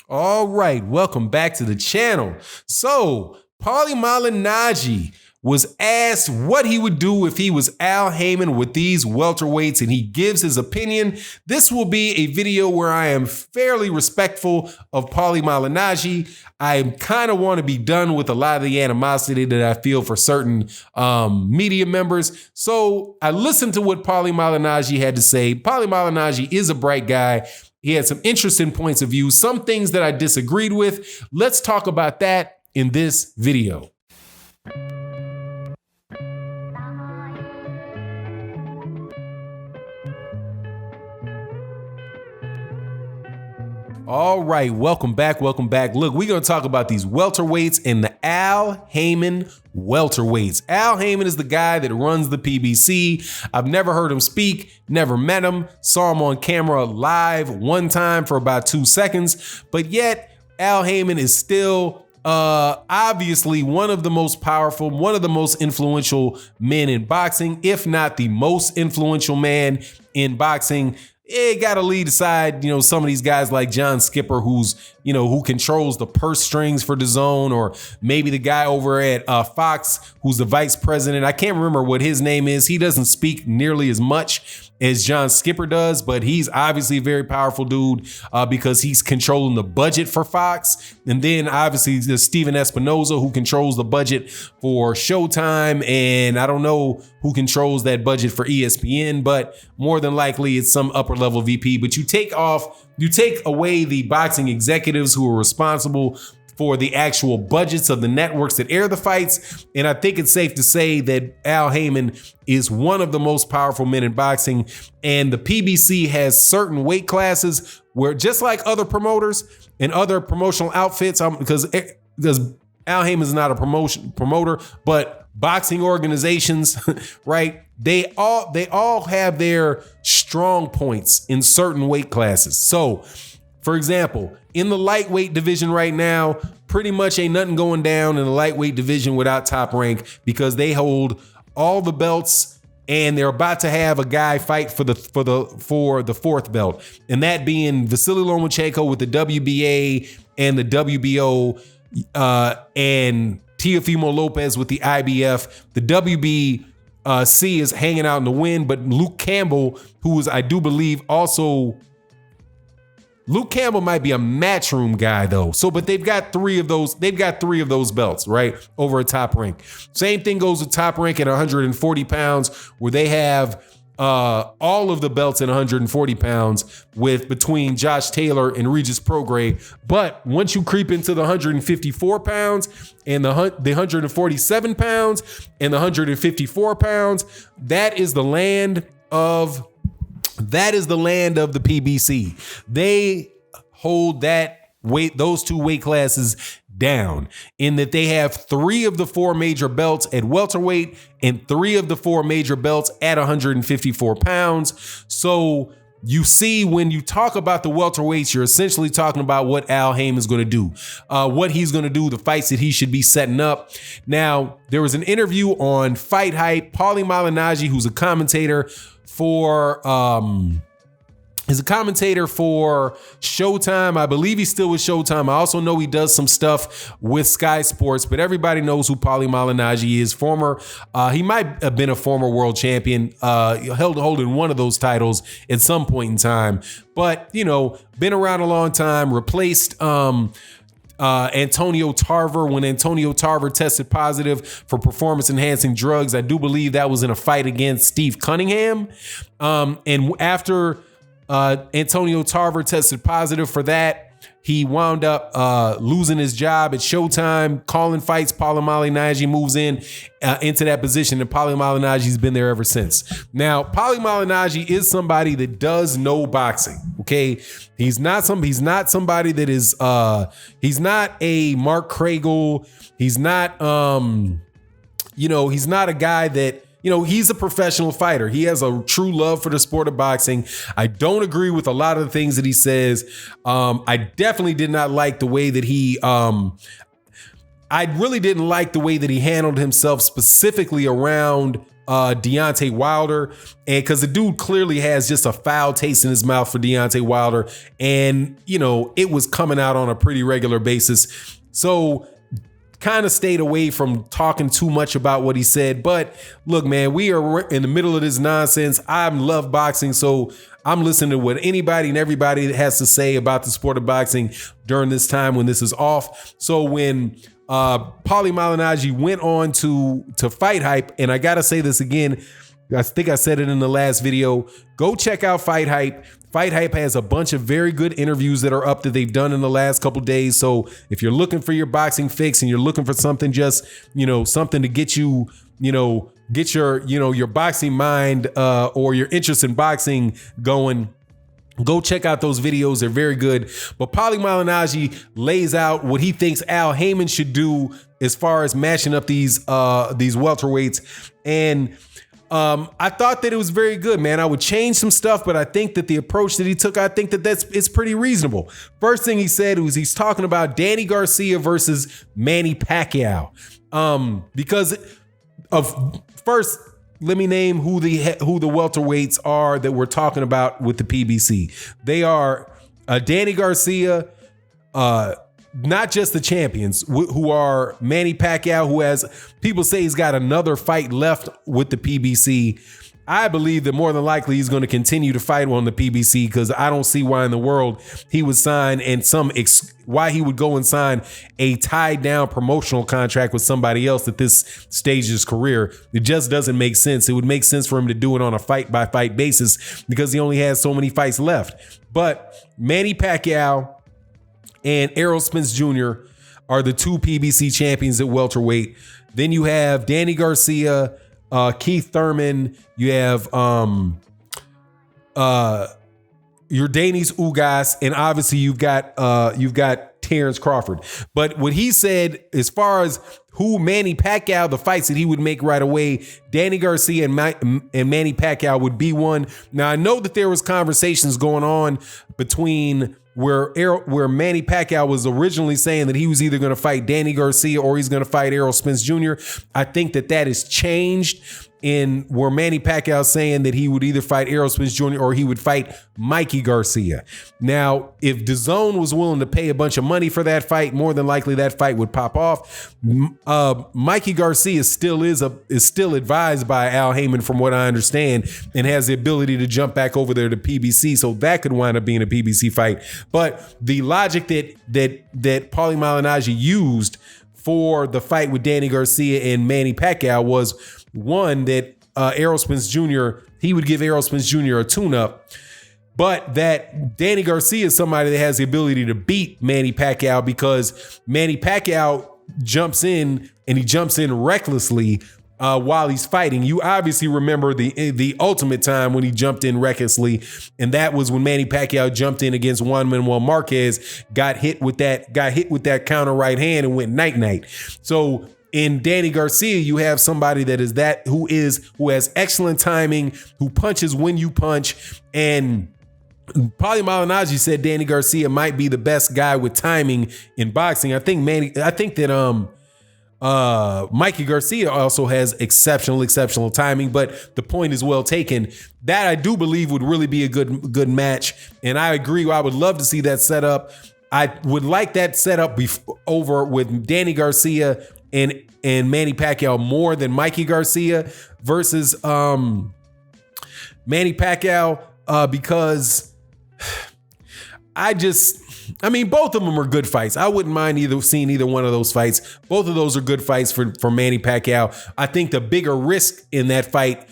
All right, welcome back to the channel. So, Paulie Malignaggi was asked what he would do if he was Al Haymon with these welterweights, and he gives his opinion. This will be a video where I am fairly respectful of Paulie Malignaggi. I kind of want to be done with a lot of the animosity that I feel for certain media members. So I listened to what Paulie Malignaggi had to say. Paulie Malignaggi is a bright guy. He had some interesting points of view, some things that I disagreed with. Let's talk about that in this video. All right, welcome back, welcome back. Look, we're going to talk about these welterweights and the Al Haymon welterweights. Al Haymon is the guy that runs the PBC. I've never heard him speak, never met him, saw him on camera live one time for about 2 seconds, but yet Al Haymon is still obviously one of the most powerful, one of the most influential men in boxing, if not the most influential man in boxing. It got to lead aside, some of these guys like John Skipper, who controls the purse strings for DAZN, or maybe the guy over at Fox, who's the vice president. I can't remember what his name is. He doesn't speak nearly as much as John Skipper does, but he's obviously a very powerful dude because he's controlling the budget for Fox. And then obviously there's Steven Espinoza, who controls the budget for Showtime. And I don't know who controls that budget for ESPN, but more than likely it's some upper level VP. But you take away the boxing executives who are responsible for the actual budgets of the networks that air the fights. And I think it's safe to say that Al Haymon is one of the most powerful men in boxing. And the PBC has certain weight classes where, just like other promoters and other promotional outfits, because Al Haymon is not a promoter, but boxing organizations, right? They all have their strong points in certain weight classes. So, for example, in the lightweight division right now, pretty much ain't nothing going down in the lightweight division without Top Rank, because they hold all the belts and they're about to have a guy fight for the fourth belt, and that being Vasily Lomachenko with the WBA and the WBO, and Teofimo Lopez with the IBF. The WBC is hanging out in the wind, but Luke Campbell, who is, I do believe, also Luke Campbell might be a matchroom guy though. So, but they've got three of those belts, right? Over at Top Rank. Same thing goes with Top Rank at 140 pounds, where they have all of the belts at 140 pounds with between Josh Taylor and Regis Prograis. But once you creep into the 154 pounds and the 147 pounds and the 154 pounds, that is the land of the PBC. They hold those two weight classes down, in that they have 3 of the 4 major belts at welterweight and 3 of the 4 major belts at 154 pounds. So you see, when you talk about the welterweights, you're essentially talking about what Al Haymon is going to do, what he's going to do, the fights that he should be setting up. Now, there was an interview on Fight Hype. Paulie Malignaggi, who's a commentator for Showtime. I believe he's still with Showtime. I also know he does some stuff with Sky Sports, but everybody knows who Paulie Malignaggi is. He might have been a former world champion, holding one of those titles at some point in time, but been around a long time, replaced Antonio Tarver when Antonio Tarver tested positive for performance enhancing drugs. I do believe that was in a fight against Steve Cunningham. And after Antonio Tarver tested positive for that, he wound up losing his job at Showtime, calling fights. Paulie Malignaggi moves into that position, and Paulie Malignaggi's been there ever since. Now, Paulie Malignaggi is somebody that does know boxing. Okay, he's not somebody that is. He's not a Mark Kragel. He's not. He's not a guy that. He's a professional fighter. He has a true love for the sport of boxing. I don't agree with a lot of the things that he says. I definitely did not like the way that I really didn't like the way that he handled himself specifically around Deontay Wilder, and because the dude clearly has just a foul taste in his mouth for Deontay Wilder, and it was coming out on a pretty regular basis. So kind of stayed away from talking too much about what he said. But look, man, we are in the middle of this nonsense. I love boxing, so I'm listening to what anybody and everybody has to say about the sport of boxing during this time when this is off. So when Paulie Malignaggi went on to Fight Hype, and I gotta say this again, I think I said it in the last video, go check out Fight Hype. Fight Hype has a bunch of very good interviews that are up that they've done in the last couple days. So if you're looking for your boxing fix and you're looking for something just, something to get you, get your boxing mind or your interest in boxing going, go check out those videos. They're very good. But Paulie Malignaggi lays out what he thinks Al Haymon should do as far as matching up these welterweights. And I thought that it was very good, man. I would change some stuff, but I think that the approach that he took, I think that it's pretty reasonable. First thing he said was he's talking about Danny Garcia versus Manny Pacquiao. Because of first, let me name who the welterweights are that we're talking about with the PBC. They are Danny Garcia, not just the champions, who are Manny Pacquiao, who has, people say he's got another fight left with the PBC. I believe that more than likely he's going to continue to fight on the PBC, because I don't see why in the world he would sign why he would go and sign a tied down promotional contract with somebody else at this stage of his career. It just doesn't make sense. It would make sense for him to do it on a fight by fight basis because he only has so many fights left. But Manny Pacquiao and Errol Spence Jr. are the two PBC champions at welterweight. Then you have Danny Garcia, Keith Thurman, you have Yordenis Ugas, and obviously you've got Terrence Crawford. But what he said, as far as who Manny Pacquiao, the fights that he would make right away, Danny Garcia and Manny Pacquiao would be one. Now I know that there was conversations going on between where Manny Pacquiao was originally saying that he was either going to fight Danny Garcia or he's going to fight Errol Spence Jr. I think that has changed in where Manny Pacquiao is saying that he would either fight Errol Spence Jr. or he would fight Mikey Garcia. Now, if DAZN was willing to pay a bunch of money for that fight, more than likely that fight would pop off. Mikey Garcia is still advised by Al Haymon, from what I understand, and has the ability to jump back over there to PBC, so that could wind up being a PBC fight. But the logic that Paulie Malignaggi used for the fight with Danny Garcia and Manny Pacquiao was, one, that Errol Spence Jr., he would give Errol Spence Jr. a tune-up, but that Danny Garcia is somebody that has the ability to beat Manny Pacquiao, because Manny Pacquiao jumps in, and he jumps in recklessly while he's fighting. You obviously remember the ultimate time when he jumped in recklessly, and that was when Manny Pacquiao jumped in against Juan Manuel Marquez, got hit with that counter right hand and went night-night. So in Danny Garcia, you have somebody who has excellent timing, who punches when you punch. And Paulie Malignaggi said Danny Garcia might be the best guy with timing in boxing. I think that Mikey Garcia also has exceptional timing, but the point is well taken. That I do believe would really be a good match, and I agree. I would love to see that set up. I would like that set up over with Danny Garcia and Manny Pacquiao more than Mikey Garcia versus Manny Pacquiao, because both of them are good fights. I wouldn't mind seeing either one of those fights. Both of those are good fights for Manny Pacquiao. I think the bigger risk in that fight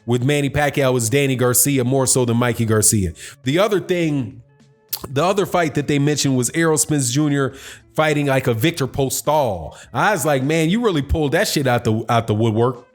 with Manny Pacquiao is Danny Garcia more so than Mikey Garcia. The other fight that they mentioned was Errol Spence Jr. fighting like a Victor Postal. I was like, man, you really pulled that shit out the woodwork.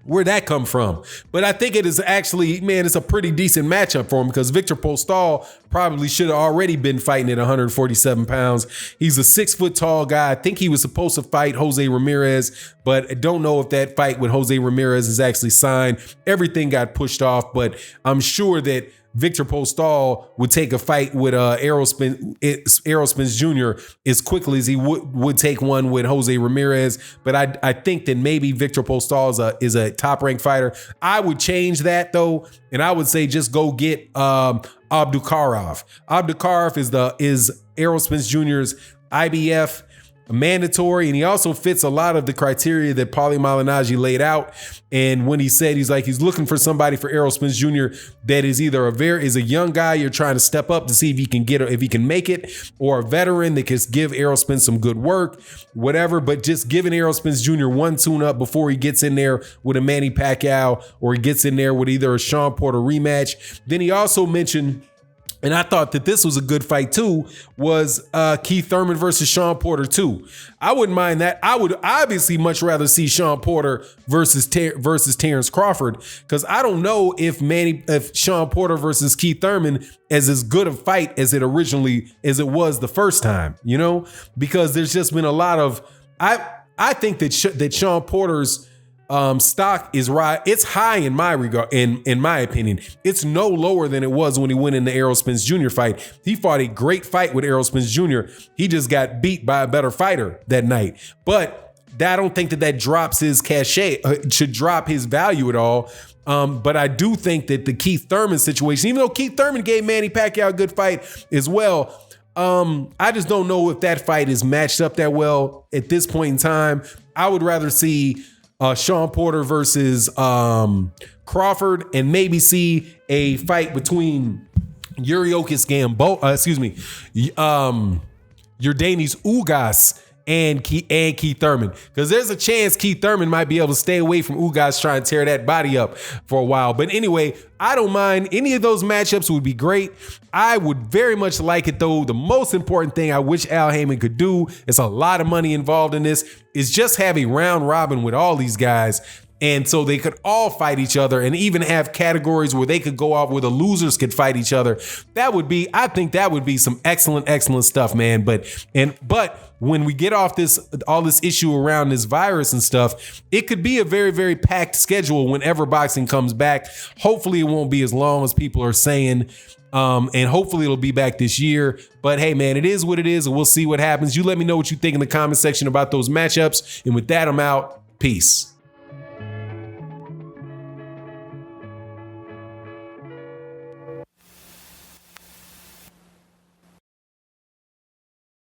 Where'd that come from? But I think it is actually, man, it's a pretty decent matchup for him, because Victor Postal probably should have already been fighting at 147 pounds. He's a 6 foot tall guy. I think he was supposed to fight Jose Ramirez, but I don't know if that fight with Jose Ramirez is actually signed. Everything got pushed off, but I'm sure that Victor Postal would take a fight with Errol Spence Jr. as quickly as he would take one with Jose Ramirez. But I think that maybe Victor Postal is a top-ranked fighter. I would change that, though, and I would say just go get Abdukarov. Abdukarov is Errol Spence Jr.'s IBF mandatory, and he also fits a lot of the criteria that Paulie Malignaggi laid out. And when he said he's looking for somebody for Errol Spence Jr. that is either a young guy you're trying to step up to see if he can make it, or a veteran that can give Errol Spence some good work, whatever. But just giving Errol Spence Jr. one tune-up before he gets in there with a Manny Pacquiao, or he gets in there with either a Sean Porter rematch. Then he also mentioned, and I thought that this was a good fight too, was Keith Thurman versus Sean Porter too. I wouldn't mind that. I would obviously much rather see Sean Porter versus Terrence Crawford, because I don't know if Sean Porter versus Keith Thurman is as good a fight as it was the first time, because there's just been a lot of, I think that Sean Porter's stock is right. It's high in my regard, in my opinion. It's no lower than it was when he went in the Errol Spence Jr. fight. He fought a great fight with Errol Spence Jr. He just got beat by a better fighter that night. But I don't think that drops his cachet, should drop his value at all. But I do think that the Keith Thurman situation, even though Keith Thurman gave Manny Pacquiao a good fight as well, I just don't know if that fight is matched up that well at this point in time. I would rather see Sean Porter versus Crawford, and maybe see a fight between Yuriokis Yordanis Ugas and Keith Thurman, because there's a chance Keith Thurman might be able to stay away from Ugas trying to tear that body up for a while. But anyway, I don't mind. Any of those matchups would be great. I would very much like it, though. The most important thing I wish Al Haymon could do, is a lot of money involved in this, is just have a round robin with all these guys. And so they could all fight each other, and even have categories where they could go out where the losers could fight each other. I think that would be some excellent stuff, man. But when we get off all this issue around this virus and stuff, it could be a very, very packed schedule whenever boxing comes back. Hopefully it won't be as long as people are saying. And hopefully it'll be back this year. But hey, man, it is what it is, and we'll see what happens. You let me know what you think in the comment section about those matchups. And with that, I'm out. Peace.